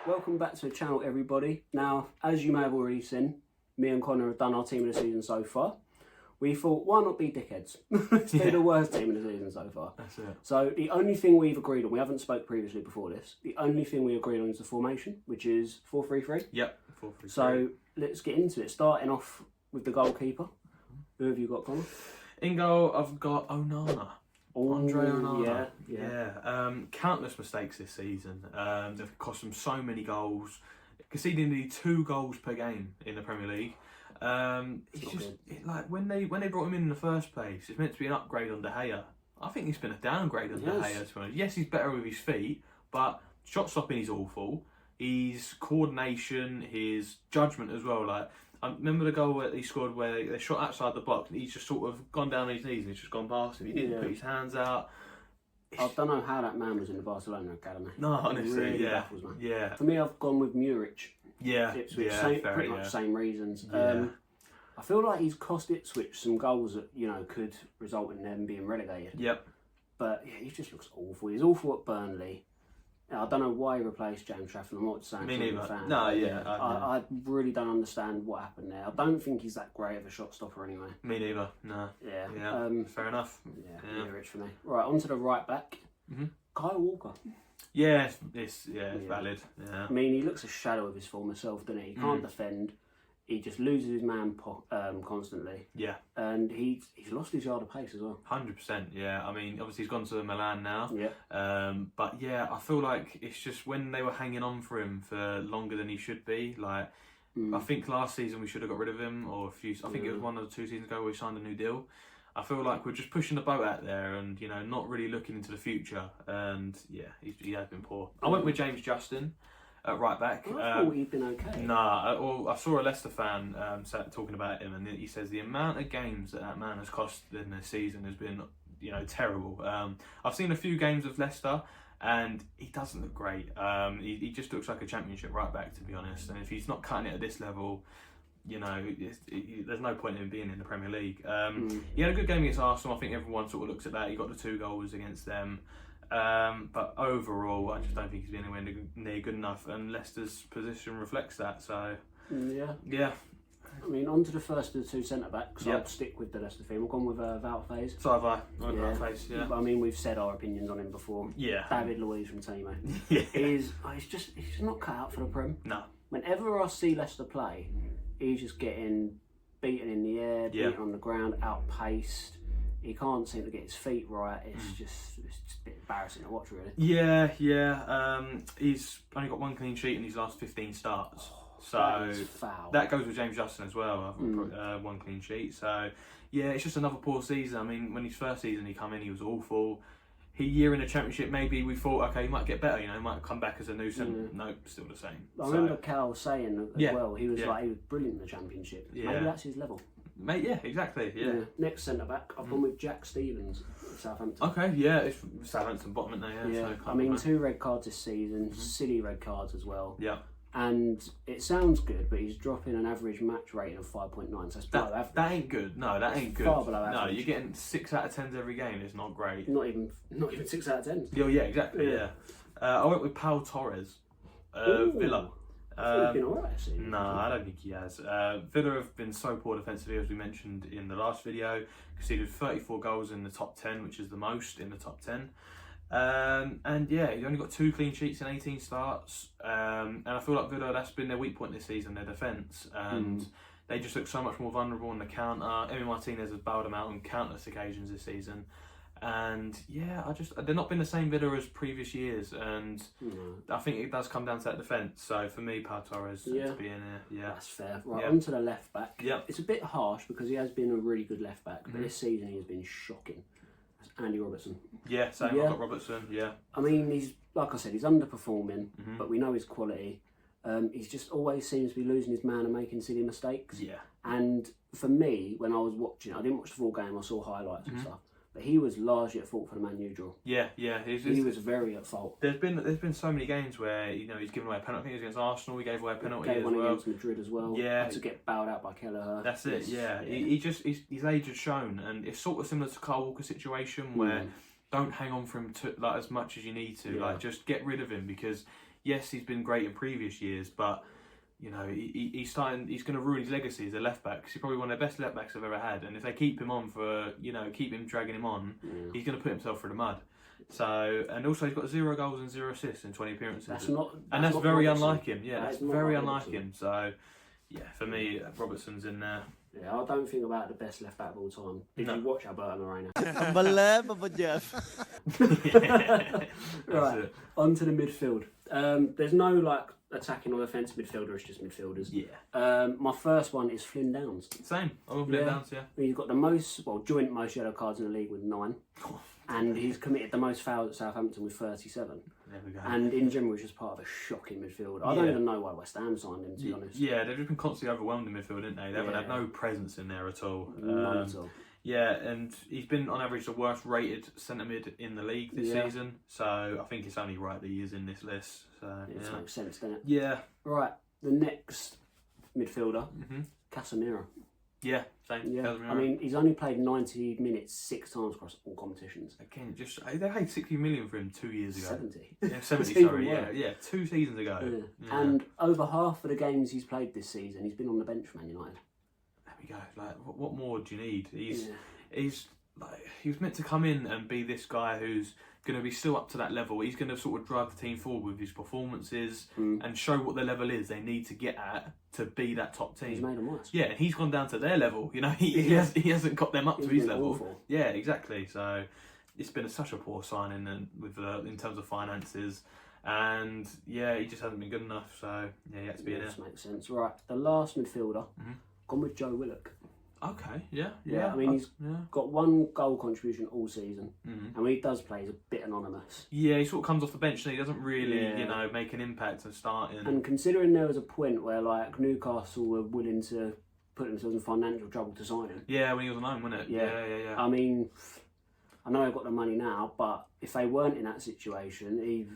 Welcome back to the channel, everybody. Now, as you may have already seen, me and Connor have done our team of the season so far. We thought, why not be dickheads? Let's do the worst team of the season so far. That's it. So the only thing we've agreed on, we haven't spoke previously before this, the only thing we agreed on is the formation, which is 4-3-3. Yep, 4-3-3. So let's get into it. Starting off with the goalkeeper. Who have you got, Connor? In goal, I've got Onana. Andre Onana. Yeah. Countless mistakes this season. They've cost them so many goals. Conceding nearly 2 goals per game in the Premier League. It's just like when they brought him in the first place, it's meant to be an upgrade on De Gea. I think he's been a downgrade on De Gea. To be honest. Yes, he's better with his feet, but shot stopping is awful. His coordination, his judgment as well. Like I remember the goal that he scored where they shot outside the box and he's just sort of gone down on his knees and he's just gone past him. He didn't put his hands out. I don't know how that man was in the Barcelona academy. No, honestly, really baffles me. Yeah. For me, I've gone with Muric. Yeah, Ipswich, fair, pretty much same reasons. Yeah. I feel like he's cost Ipswich some goals that could result in them being relegated. Yep. But yeah, he just looks awful. He's awful at Burnley. I don't know why he replaced James Trafford. I'm not saying Me I'm neither. a fan. No, I really don't understand what happened there. I don't think he's that great of a shot stopper anyway. Me neither. No. Yeah. Fair enough. Yeah. Rich for me. Right, on to the right back. Kyle Walker. Yeah, it's valid. Yeah. I mean, he looks a shadow of his former self, doesn't he? He can't defend. He just loses his man constantly. Yeah. And he's lost his yard of pace as well. 100%, yeah. I mean, obviously he's gone to Milan now. Yeah. But yeah, I feel like it's just when they were hanging on for him for longer than he should be. Like, I think last season we should have got rid of him, or I think it was 1 or 2 seasons ago where we signed a new deal. I feel like we're just pushing the boat out there and, not really looking into the future. And yeah, he has been poor. I went with James Justin at right back. I thought he'd been okay. Nah, I saw a Leicester fan talking about him, and he says the amount of games that man has cost in this season has been, terrible. I've seen a few games of Leicester, and he doesn't look great. He just looks like a championship right back, to be honest. And if he's not cutting it at this level, there's no point in him being in the Premier League. He had a good game against Arsenal. I think everyone sort of looks at that. He got the 2 goals against them. But overall, I just don't think he's been anywhere near good enough, and Leicester's position reflects that. So yeah. I mean, on to the first of the 2 centre backs. I'll stick with the Leicester theme. I've gone with Valface. So have I. Valface, yeah. But I mean, we've said our opinions on him before. Yeah. David Luiz from Timo. He's just not cut out for the Prem. No. Whenever I see Leicester play, he's just getting beaten in the air, beaten on the ground, outpaced. He can't seem to get his feet right. It's just a bit embarrassing to watch, really. Yeah. He's only got 1 clean sheet in his last 15 starts. So that goes with James Justin as well. 1 clean sheet. So yeah, it's just another poor season. I mean, when his first season he come in, he was awful. Year in the Championship, maybe we thought, okay, he might get better. He might come back as a new centre. Nope, still the same. I remember Cal saying as well. He was he was brilliant in the Championship. Yeah. Maybe that's his level. Mate, yeah, exactly. Yeah. Next centre back, I've gone with Jack Stevens at Southampton. Okay, yeah, it's Southampton bottom now. Yeah. So I mean, 2 red cards this season, silly red cards as well. Yeah. And it sounds good, but he's dropping an average match rating of 5.9, so it's below average. That ain't good. No, that ain't good. Far below average. No, you're getting 6 out of 10s every game. It's not great. Not even 6 out of 10. Yeah, exactly. Yeah. I went with Pau Torres, Villa. He's been alright, actually. No, I don't think he has. Villa have been so poor defensively, as we mentioned in the last video. Conceded 34 goals in the top 10, which is the most in the top 10. And yeah, he's only got 2 clean sheets in 18 starts. And I feel like Villa, that's been their weak point this season, their defence. And they just look so much more vulnerable on the counter. Emi Martinez has bailed them out on countless occasions this season. And yeah, they're not been the same Villa as previous years, and I think it does come down to that defence. So for me, Pau Torres to be in here. Yeah, that's fair. Right, on to the left back. Yeah, it's a bit harsh because he has been a really good left back, but this season he has been shocking. That's Andy Robertson. Yeah, same. I've got Robertson. Yeah, I mean, he's like I said, he's underperforming, but we know his quality. He's just always seems to be losing his man and making silly mistakes. Yeah, and for me, when I was watching, I didn't watch the full game. I saw highlights and stuff. But he was largely at fault for the Man U draw. Yeah. He was very at fault. There's been so many games where he's given away a penalty. I think it was against Arsenal. He gave away a penalty as well. Gave one against Madrid as well. Yeah, had to get bailed out by Kelleher. That's it. Yeah, his age has shown, and it's sort of similar to Kyle Walker's situation where don't hang on for him as much as you need to. Like just get rid of him because yes, he's been great in previous years, but you know, he's going to ruin his legacy as a left back, because he's probably one of the best left backs I've ever had. And if they keep him on for, keep him dragging him on, he's going to put himself through the mud. So, and also he's got 0 goals and 0 assists in 20 appearances. That's very unlike him. Yeah, that's very unlike him. So, yeah, for me, Robertson's in there. Yeah, I don't think about the best left back of all time. Did you watch Alberto Moreno? Unbelievable, Jeff. Right, on to the midfield. There's no attacking or defensive midfielder, it's just midfielders. Yeah. My first one is Flynn Downs. Same. I love Flynn Downs, yeah. He's got the joint most yellow cards in the league with 9. And he's committed the most fouls at Southampton with 37. There we go. And in general, he's just part of a shocking midfield. I don't even know why West Ham signed him, to be honest. Yeah, they've just been constantly overwhelmed in midfield, didn't they? They haven't had no presence in there at all. None at all. Yeah, and he's been on average the worst rated centre mid in the league this season. So I think it's only right that he is in this list. So it makes sense, doesn't it? Yeah. Right, the next midfielder, Casemiro. Yeah, same. Yeah, Casemiro. I mean, he's only played 90 minutes 6 times across all competitions. Again, they paid 60 million for him 2 years ago. 70. Yeah, 70. Sorry, yeah, 2 seasons ago. Yeah. Yeah. And over half of the games he's played this season, he's been on the bench for Man United. There we go. Like, what more do you need? He's like, he was meant to come in and be this guy who's going to be still up to that level. He's going to sort of drive the team forward with his performances and show what the level is they need to get at to be that top team. He's made them worse. Yeah, and he's gone down to their level. He hasn't got them up to his level. Awful. Yeah, exactly. So it's been such a poor signing in terms of finances. And yeah, he just hasn't been good enough. So yeah, he had to be in there. That makes sense. Right, the last midfielder, gone with Joe Willock. Okay, yeah. I mean, he's got 1 goal contribution all season, and when he does play, he's a bit anonymous. Yeah, he sort of comes off the bench and he doesn't really, make an impact and starting. And considering there was a point where Newcastle were willing to put themselves in financial trouble to sign him. Yeah, when he was on loan, wasn't it? Yeah. I mean, I know I've got the money now, but if they weren't in that situation,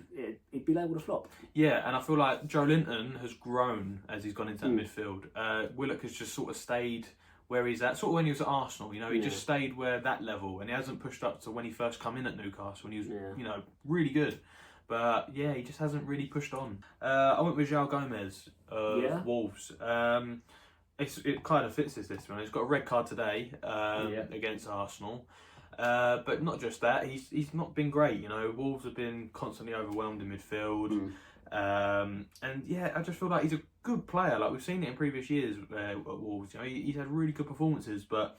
he'd be able to flop. Yeah, and I feel like Joe Linton has grown as he's gone into that midfield. Willock has just sort of stayed where he's at, sort of when he was at Arsenal, he just stayed where that level, and he hasn't pushed up to when he first come in at Newcastle, when he was, really good. But yeah, he just hasn't really pushed on. I went with João Gomez of Wolves. It kind of fits this one. He's got a red card today against Arsenal. But not just that, he's not been great. Wolves have been constantly overwhelmed in midfield. And yeah, I just feel like he's a good player. Like we've seen it in previous years at Wolves. He's had really good performances, but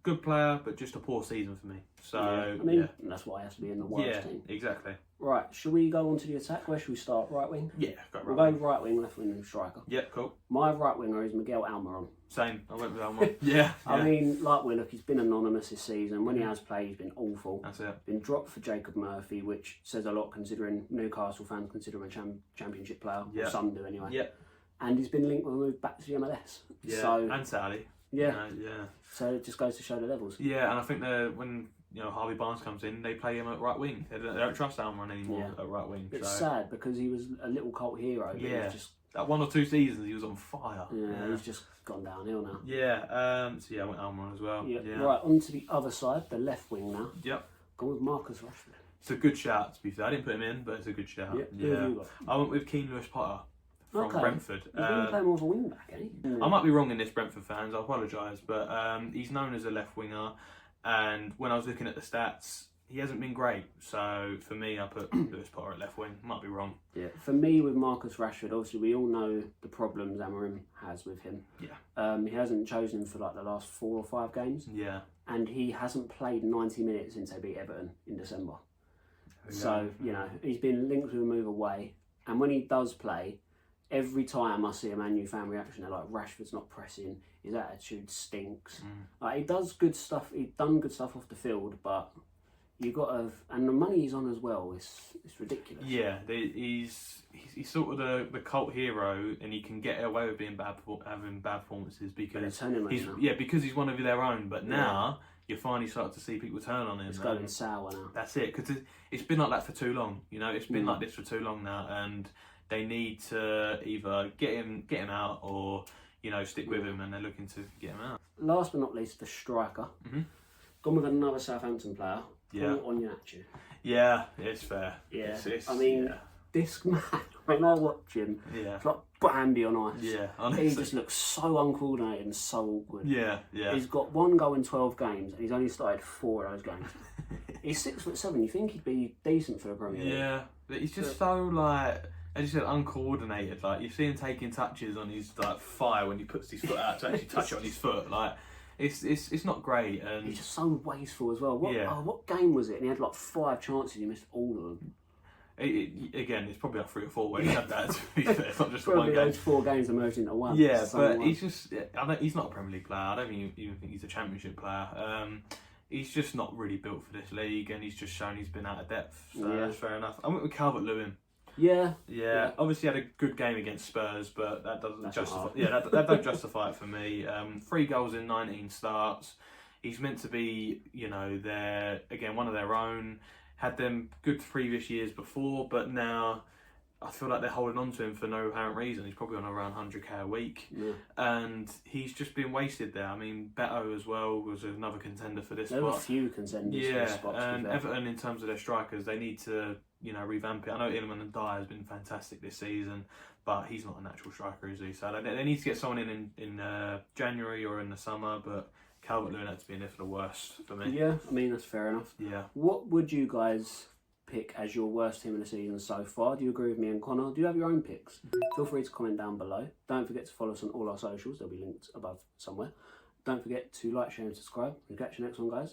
good player, but just a poor season for me. So I mean, that's why he has to be in the worst team. Yeah, exactly. Right, should we go on to the attack? Where should we start? Right wing? Yeah, we'll go right wing, left wing, and striker. Yeah, cool. My right winger is Miguel Almiron. Same. I went with Almiron. yeah. I mean, like Willock, he's been anonymous this season. When he has played, he's been awful. That's it. Been dropped for Jacob Murphy, which says a lot considering Newcastle fans consider him a championship player. Yeah. Or some do anyway. Yeah. And he's been linked with a move back to the MLS. Yeah. So, and Saudi. Yeah. Yeah. So it just goes to show the levels. Yeah, and I think when Harvey Barnes comes in, they play him at right wing. They don't trust Almiron anymore at right wing. It's sad because he was a little cult hero. Yeah. Just, that 1 or 2 seasons he was on fire. Yeah, he's just gone downhill now. Yeah. So yeah, I went Almiron as well. Yeah. Right, on to the other side, the left wing now. Yep. Gone with Marcus Rashford. It's a good shout, to be fair. I didn't put him in, but it's a good shout. Yep. Who have you got? I went with Keane Lewis Potter from Brentford. He's been playing more of a wing back, I might be wrong in this, Brentford fans. I apologise, but he's known as a left winger, and when I was looking at the stats, he hasn't been great. So for me, I put Lewis Potter at left wing. Might be wrong. Yeah. For me, with Marcus Rashford, obviously we all know the problems Amorim has with him. Yeah. He hasn't chosen him for the last 4 or 5 games. Yeah. And he hasn't played 90 minutes since they beat Everton in December. So he's been linked with a move away, and when he does play, every time I see a Man U fan reaction, they're like, Rashford's not pressing, his attitude stinks. He does good stuff, he's done good stuff off the field, but you've got to, and the money he's on as well, it's ridiculous. Yeah, he's sort of the cult hero, and he can get away with being having bad performances because he's one of their own. But now you finally start to see people turn on him. It's going sour now. That's it, because it's been like that for too long. It's been like this for too long now, and they need to either get him out or stick with him, and they're looking to get him out. Last but not least, the striker. Gone with another Southampton player. Yeah. Onyenacho. Yeah, it's fair. Yeah. It's, I mean, this man, When I watch him, Yeah. it's like brandy on ice. Yeah, honestly. He just looks so uncoordinated and so awkward. Yeah, yeah. He's got 1 goal in 12 games, and he's only started 4 of those games. He's 6'7". You think he'd be decent for the Premier League? Yeah, but he's just so like, as you said, uncoordinated. Like you see him taking touches on his like thigh when he puts his foot out to actually touch it on his foot. Like it's not great, and he's just so wasteful as well. Yeah. What game was it? And he had like 5 chances. He missed all of them. Again, it's probably like 3 or 4 where he had that. To be fair, it's not just Probably one game. those 4 games merged into one. Yeah, but he's just. He's not a Premier League player. I don't even think he's a Championship player. He's just not really built for this league, and he's just shown he's been out of depth. So that's fair enough. I went with Calvert-Lewin. Yeah. Obviously had a good game against Spurs, but that doesn't justify. Yeah, that don't justify it for me. 3 goals in 19 starts. He's meant to be, they're again one of their own. Had them good previous years before, but now I feel like they're holding on to him for no apparent reason. He's probably on around 100k a week, and he's just been wasted there. I mean, Beto as well was another contender for this spot. There were a few contenders for this spot. And Everton, in terms of their strikers, they need to, revamp it. I know Iliman and Dyer has been fantastic this season, but he's not a natural striker, is he? So they need to get someone in January or in the summer, but Calvert-Lewin had to be in there for the worst for me. Yeah, I mean, that's fair enough. Yeah. What would you guys pick as your worst team of the season so far? Do you agree with me and Connor? Do you have your own picks? Feel free to comment down below. Don't forget to follow us on all our socials. They'll be linked above somewhere. Don't forget to like, share and subscribe. We'll catch you next one, guys.